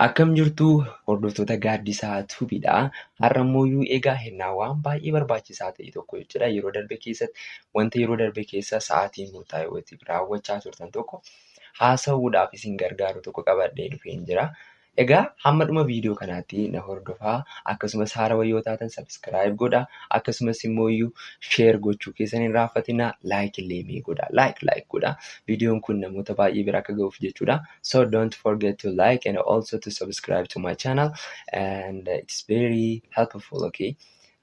Akkam jirtu hordoftoota gaaddisaa tuubiidha. Har'a immoo egaa hennaa waan baay'ee barbaachisaa ta'e tokko jechuudha. Yeroo darbe keessatti wanta yeroo darbe keessa sa'aatii murtaa'e raawwachaa turtan tokko haasa'uudhaaf isin gargaaru tokko qabadhee dhufeen jira. Egaa hamma dhuma viidiyoo kanaatti na hordofaa. Akkasumas haarawaa yoo taatan sabiskiraayib godhaa. Akkasumas immoo sheer gochuu keessan hin raaffatinaa. Laayik illee godhaa. Laayik godhaa. Viidiyoon kun namoota baay'ee bira akka ga'uuf jechuudha. So don't forget to like and also to subscribe to my channel, and it's very helpful. Okay,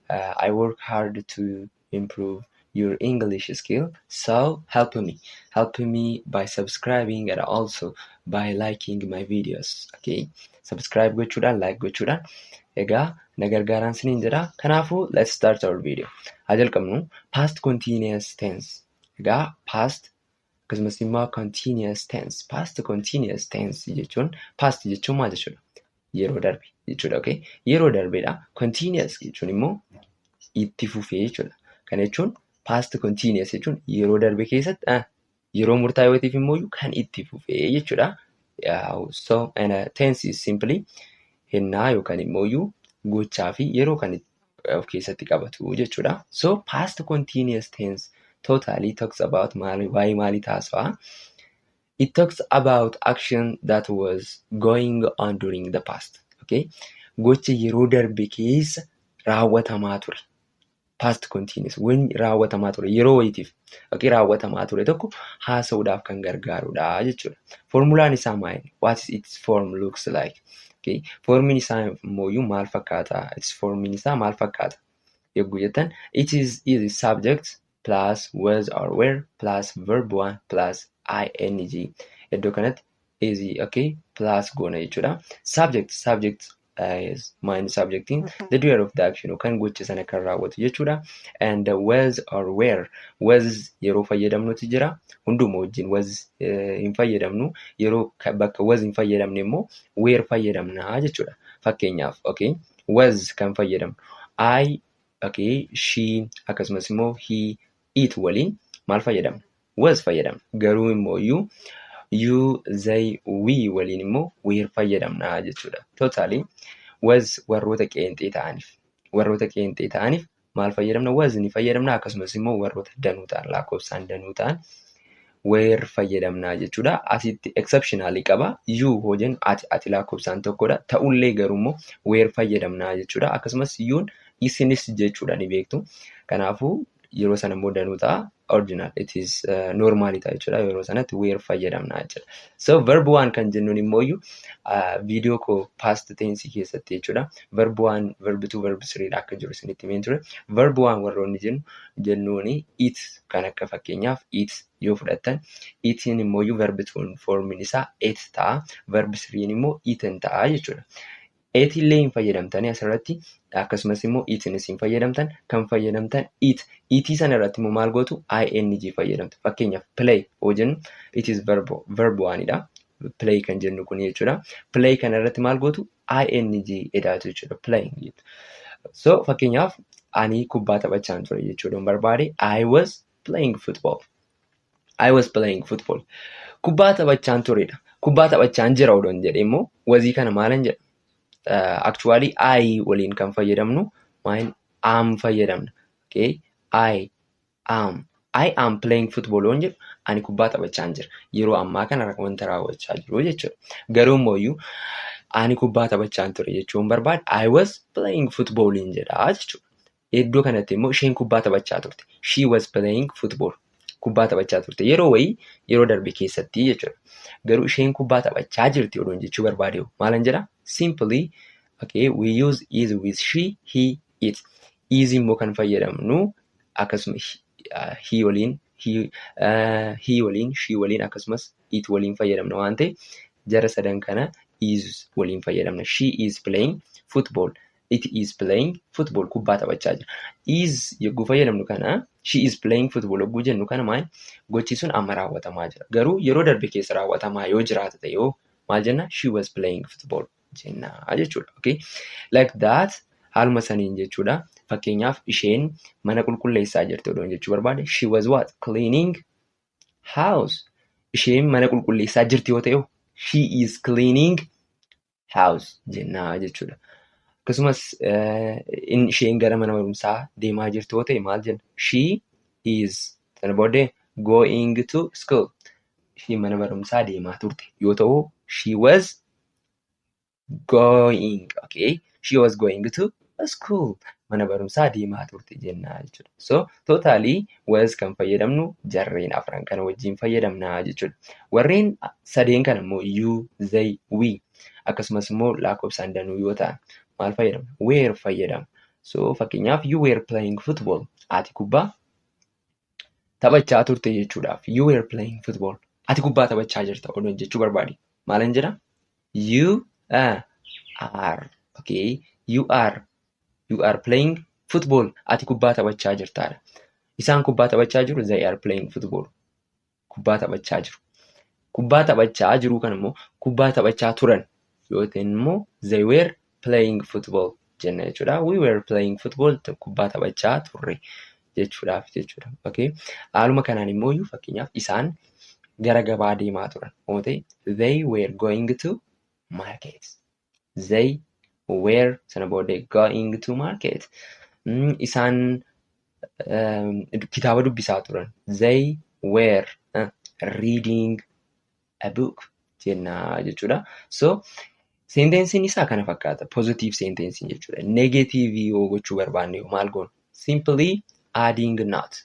I work hard to improve your English skill, so help me by subscribing and also by liking my videos. Okay, subscribe gochuudhaan like gochuudhaan egaa na gargaaraan isiniin jedha. Kanaafuu let's start our video. Haa jalqabnu. Past continuous tense. Egaa past akkasumas immoo continuous tense. Past continuous tense jechuun past jechuun maal jechuudha? Yeroo darbe jechuudha. Okay, yeroo darbeedha. Continuous jechuun immoo itti fufee jechuudha. Kana jechuun past continuous jechuun yeroo darbe keessatti yeroo murtaa'eetiif immoo kan itti fufee jechuudha. So tense is simply hennaa yookaan immoo gochaa fi yeroo kan of keessatti qabatu jechuudha. So past continuous tense totally talks about waa'ee maalii taasisaa? It talks about action that was going on during the past. Okay, gocha yeroo darbe keessa raawwatamaa ture. Past continuous when raawwatamaa ture yeroo wayitiif raawwatamaa ture tokko haasa'uudhaaf kan gargaarudha jechuudha. Formulaan isaa maali? What is its form looks like? Okay, formiin isaa immoo maal fakkaata? Its formiin isaa maal fakkaata? Yogguu jettan it is either subject plus was or were plus verb 1 plus ing. Iddoo kanatti is plus goona jechuudha. Subject is main subjecting the doer of the action yookaan gocha sana kan raawwatu jechuudha. And was or were, was yeroo fayyadamnutu jira. Hunduma wajjin was hin fayyadamnu. Yeroo bakka was hin fayyadamne immoo were fayyadamna jechuudha. Fakkeenyaaf was kan fayyadamnu I, she akkasumas immoo he, it waliin maal fayyadamna? Was fayyadamna. Garuu immoo you, they, we waliin immoo were fayyadamna jechuudha. Totally was warroota qeenxee ta'aniif maal fayyadamna? Was ni fayyadamna. Akkasumas immoo warroota danuu ta'an lakkoofsaan danuu ta'an were fayyadamna jechuudha. Asitti exceptionally qaba. You hojen ati lakkoofsaan tokkodha. Ta'ullee garuu immoo were fayyadamna jechuudha. Akkasumas yuun isinis jechuudha ni beektu. Kanaafuu yeroo sana immoo danuu ta'a. Original it is normally ta'a jechuudha. Yeroo sanatti were fayyadamna jechuudha. So verb 1 kan jennuun immoo viidiyoo koo past tense keessatti jechuudha. Verb 1, verb 2, verb 3 akka jiru isinitti himeen ture. Verb 1 warroonni jennuuni it kan akka fakkeenyaaf it yoo fudhattan itiin immoo verb 2 formiin isaa it ta'a. Verb 3 immoo eaten ta'a jechuudha. It illee hin fayyadamtanii asirratti akkasumas immoo itinis hin fayyadamtan. Kan fayyadamtan it sana irratti immoo maal gootu? ing fayyadamtu. Fakkeenyaaf play yoo jennu it is verb 1dha. Play kan jennu kun jechuudha. Play kana irratti maal gootu? ing edaatu jechuudha. Playing. So fakkeenyaaf ani kubbaa taphachaan ture jechuudha barbaade. I was playing football. Kubbaa taphachaan turedha. Kubbaa taphachaan jira odoon jedhee immoo wazii kana maalan jedha? Actually I waliin kan fayyadamnu am fayyadamna. Okay, I am playing football on jedhu ani kubbaa taphachaan jira. Yeroo ammaa kana wanta raawwachaa jiru jechuudha. Garuu immoo ani kubbaa taphachaan ture jechuun barbaade I was playing football in jedha jechuudha. Iddoo kanatti immoo isheen kubbaa taphachaa turte. She was playing football. Kubbaa taphachaa turte yeroo darbe keessatti jechuudha. Garuu isheen kubbaa taphachaa jirti odoon jechuu barbaade maalan jedha? Simply we use is with she, he, it. Is immoo kan fayyadamnu akkasumas he waliin, she waliin akkasumas it waliin fayyadamna waan ta'eef jara sadan kana is waliin fayyadamna. She is playing football. It is playing football. Kubbaa taphachaa jira. Is yogguu fayyadamnu kana she is playing football yogguu jennu kana gochi sun amma raawwatamaa jira. Garuu yeroo darbe keessa raawwatamaa yoo jiraata ta'e maal jenna? She was playing football jenna jechuudha. Okay, like that haaluma saniin jechuudha. Fakkeenyaaf isheen mana qulqulleessaa jirti odoon jechuu barbaade she was what? Cleaning house. Isheen mana qulqulleessaa jirti yoo ta'e she is cleaning house jennaa jechuudha. Akkasumas isheen gara mana barumsaa deemaa jirtu yoo ta'e maal jenna? She is sana booddee going to school. Isheen mana barumsaa deemaa turte yoo ta'u, she was going. Okay, she was going to school. Mana barumsaa deemaa turte jennaa jechuudha. So totally was kan fayyadamnu jarreen afran kana wajjin fayyadamnaa jechuudha. Warreen sadeen kana immoo you, they, we akkasumas immoo lakkoofsaan danuu yoo ta'an maal fayyadamna? Were fayyadamna. So fakkeenyaaf you were playing football. Ati kubbaa taphachaa turte jechuudhaaf you were playing football. Ati kubbaa taphachaa jirta oduu jechuu barbaade. Maalan jedha? You are. Okay, you are playing football. Ati kubbaa taphachaa jirtaadha. Isaan kubbaa taphachaa jiru, they are playing football. Kubbaa taphachaa jiru. Kubbaa taphachaa jiru kan immoo kubbaa taphachaa turan yoo ta'e immoo they were playing football jenna jechuudha. We were playing football. Kubbaa taphachaa turre jechuudhaaf jechuudha. Okay, haaluma kanaan immoo fakkeenyaaf isaan gara gabaa deemaa turan yoo ta'e they were going to market. They were sana booddee going to market. Isaan kitaaba dubbisaa turan. They were reading a book jennaa jechuudha. So sentensiin isaa kana fakkaata. Positive sentence jechuudha. Negative yoo gochuu barbaanne maal goonu? Simply adding not.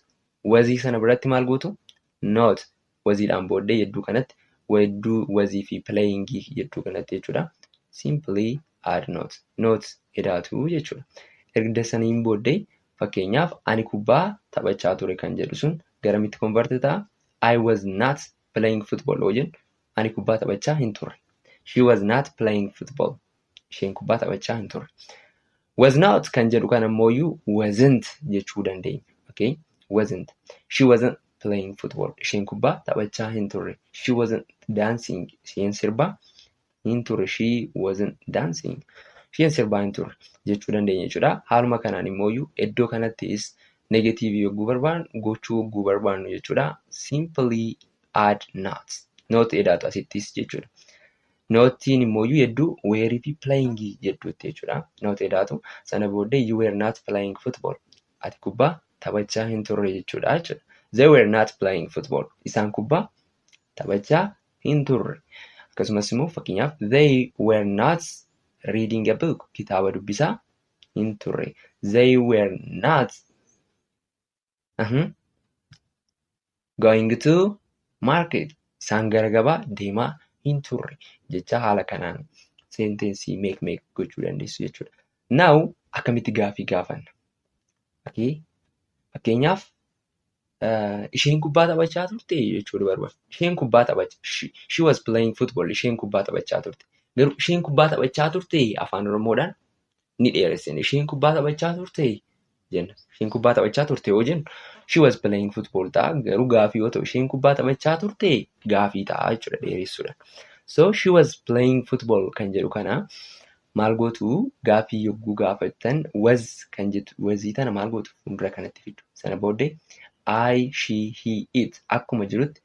Wazii sana biratti maal gootu? Not. Waziidhaan booddee yedduu kanatti wedduu wazii fi playing yedduu kanatti jechuudha. Simply add not. Not edaatu jechuudha. Erga saniin booddee fakkeenyaaf ani kubbaa taphachaa ture kan jedhu sun garamitti convert ta'a? I was not playing football yoo jennu ani kubbaa taphachaa hin turre. She was not playing football. Isheen kubbaa taphachaa hin turre. Was not kan jedhu kan ammoo wasn't jechuu dandeenya. Okay? Wasn't. She wasn't playing football. Isheen kubbaa taphachaa hin turre. She wasn't dancing. Isheen sirbaa hin turre. She wasn't dancing. Isheen sirbaa hin turre jechuu dandeenya jechuudha. Haaluma kanaan immoo iddoo kanattis negative yogguu barbaannu gochuu yogguu barbaannu jechuudha. Simply add not. Not edaatu asittis jechuudha. Notiin immoo yedduu were fi playing jedhuutti jechuudha. Not edaatu sana booddee you were not playing football. Ati kubbaa taphachaa hin turre jechuudha. They were not playing football. Isaan kubbaa taphachaa hin turre. Akkasumas immoo fakkeenyaaf they were not reading a book. Kitaaba dubbisaa hin turre. They were not going to market. Isaan gara gabaa deemaa hin turre jecha haala kanaan sentensii make gochuu dandeessu jechuudha. Now akkamitti gaafii gaafanna? Okay? Fakkeenyaaf isheen kubbaa taphachaa turte jechuudha barbaada. Isheen kubbaa taphachaa. She was playing football. Isheen kubbaa taphachaa turte. Garuu isheen kubbaa taphachaa turte afaan Oromoodhaan ni dheeressine. Isheen kubbaa taphachaa turte jenna. Isheen kubbaa taphachaa turte yoo jennu she was playing football ta'a. Garuu gaafii yoo ta'u isheen kubbaa taphachaa turte gaafii ta'a jechuudha dheeressuudha. So she was playing football kan jedhu kana maal gootu gaafii yogguu gaafattan was kan jettu wazii tana maal gootu fuuldura kanatti fiddu. Sana booddee I, she, he, it akkuma jirutti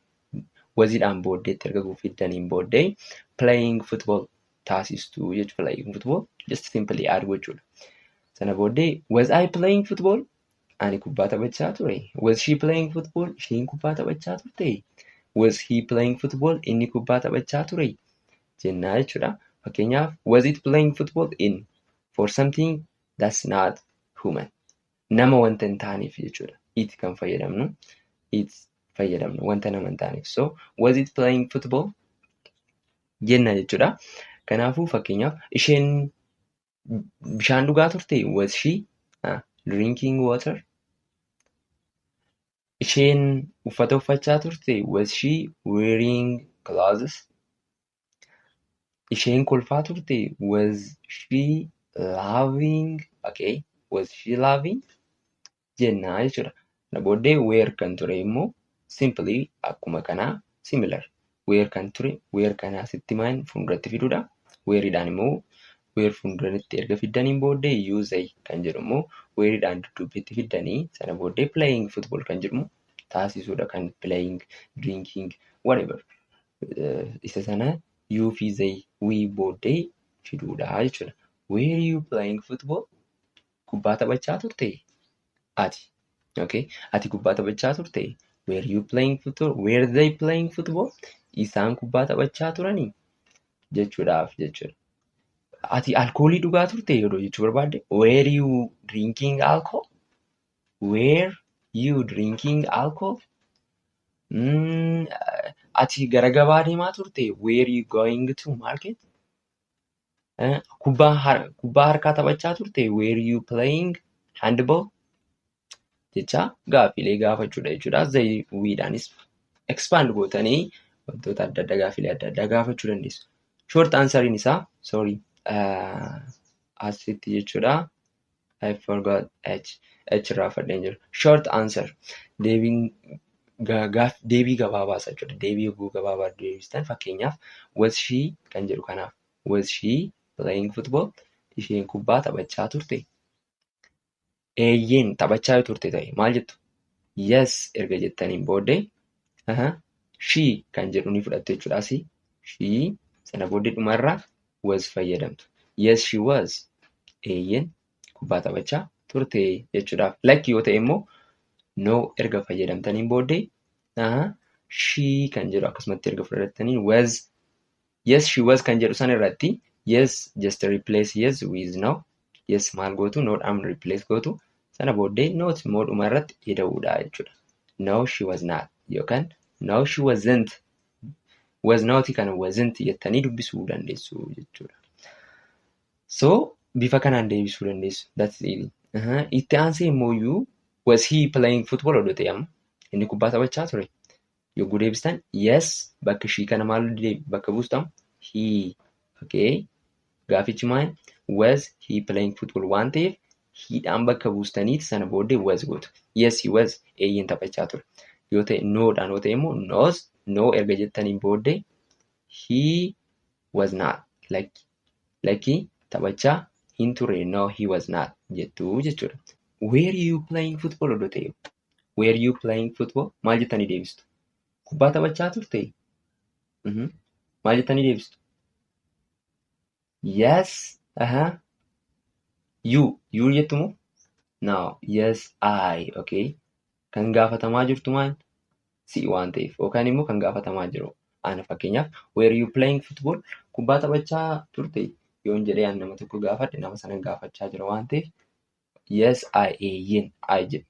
waziidhaan booddeetti erga fiddaniin booddee playing football taasistuu jechuudha. Playing football just simply add gochuudha. Sana booddee was I playing football? Ani kubbaa taphachaa ture. Was she playing football? Isheen kubbaa taphachaa turte. Was he playing football? Inni kubbaa taphachaa ture jennaa jechuudha. Fakkeenyaaf was it playing football in for something that's not human. Nama wanta hin taaneef jechuudha. It kan fayyadamnu. It fayyadamnu wanta nama hin taaneef. So was it playing football? Jenna jechuudha. Kanaafuu fakkeenyaaf isheen bishaan dhugaa turte. Was she drinking water? Isheen uffata uffachaa turte. Was she wearing clothes? Isheen kolfaa turte. Was she laughing? Okay. Was she laughing? Jennaa jechuudha. Kana booddee where kan ture immoo simply akkuma kanaa similar. Where kan ture where kanaa sitti maan fuulduratti fiduudha. Whereidhaan immoo where fuulduratti erga fiddaniin booddee use kan jedhu immoo whereidhaan dudduubitti fiddanii sana booddee playing football kan jedhu taasisuudha. Kan playing, drinking, whatever. Isa sana you fi they we booddee fiduudha jechuudha. Were you playing football? Kubbaa taphachaa turte? Ati. Okay. Ati kubbaa taphachaa turte? Were you playing football? Were they playing football? Isaan kubbaa taphachaa turanii? Jechuudhaaf jechuudha. Ati alkoolii dhugaa turte yeroo jechuu barbaadde? Were you drinking alcohol? Were you drinking alcohol? Ati gara gabaa deemaa turte? Were you going to market? Kubbaa harkaa taphachaa turte? Were you playing handball? Jecha gaaffilee gaafachuudha jechuudha. Zayiidhaanis expand gootanii wantoota adda addaa gaaffilee adda addaa gaafachuu dandeessu. Short answeriin isaa asitti jechuudha. I forgot H irraa fadheen jira. Short answer deebii gabaabaa jechuudha. Deebii oguu gabaabaa deebistan fakkeenyaaf was she kan jedhu kanaaf was she playing football? Isheen kubbaa taphachaa turte? Eeyyeen taphachaa yoo turte ta'e maal jettu? Yes erga jettaniin booddee she kan jedhu ni fudhattu jechuudha. She sana booddee dhumarraa was fayyadamtu. Yes she was. Eeyyeen kubbaa taphachaa turte jechuudhaaf. Like yoo ta'e immoo no erga fayyadamtaniin booddee she kan jedhu akkasumatti erga fudhattaniin was. Yes she was kan jedhu sana irratti yes just replace yes with no. Yes maal gootu noodhaan replace gootu. Sana booddee not immoo dhuma irratti jedhudha jechuudha. No she was not yookaan no she wasn't. Was not kana wasn't jettanii dubbisuu dandeessu jechuudha. So bifa kanaan deebisuu dandeessu. That's it. Itti aansee immoo was he playing football odoo ta'e amma inni kubbaa taphachaa ture. Yogguu deebistan yes bakka ishii kana maal bakka buustamu he. Okay. Gaafichi maal? Was he playing football waan ta'eef hiidhaan bakka buustaniiti sana booddee was gootu. Yes he was. Eeyyeen taphachaa ture. Yoo ta'e noodhaan yoo ta'e immoo no erga jettaniin booddee he was not. Like taphachaa hin ture. No he was not jettuu jechuudha. Were you playing football odoo ta'e? Were you playing football? Maal jettanii deebistu? Kubbaa taphachaa turte? Maal jettanii deebistu? Yes. You jettumoo? No. Yes I. Okay. Kan gaafatamaa jirtu maal? Si waan ta'eef yookaan immoo kan gaafatamaa jiru. Ana fakkeenyaaf were you playing football? Kubbaa taphachaa turte? Yoon jedhee nama tokko gaafadhe nama sana gaafachaa jira waan ta'eef yes I eeyyeen I jedhe.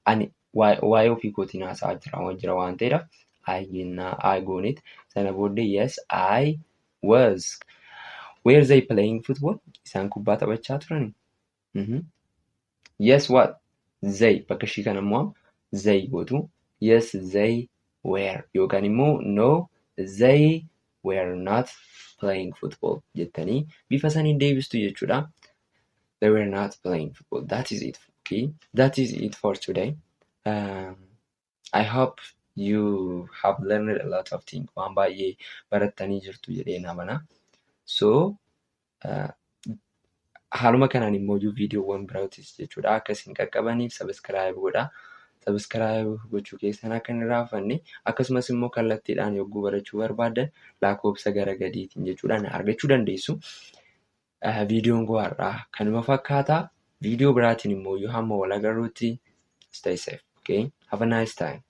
Ani waa'ee ofii kootiin haasa'aa jira waan ta'eedhaaf I jennaa I gooneet sana booddee yes I was. Were they playing football? Isaan kubbaa taphachaa turani? Yes what? They bakka ishii kana immoo they gootu. Yes they were yookaan immoo no they were not playing football jettanii bifa saniin deebistu jechuudha. They were not playing football. That is it. Okay. That is it for today. I hope you have learned a lot of things. Waan baay'ee barattanii jirtu jedhee namana. So haaluma kanaan immoo viidiyoowwan biraatis jechuudha akkasiin qaqqabaniif subscribe godhaa. Subscribe gochuu keessan akka hin irraanfanne akkasumas immoo kallattiidhaan yogguu barachuu barbaadan lakkoofsa gara gadiitiin jechuudhaan argachuu dandeessu. Viidiyoon koo har'aa kanuma fakkaata. Viidiyoo biraatiin immoo hamma wal agarruutti stay safe. Okay? Have a nice time.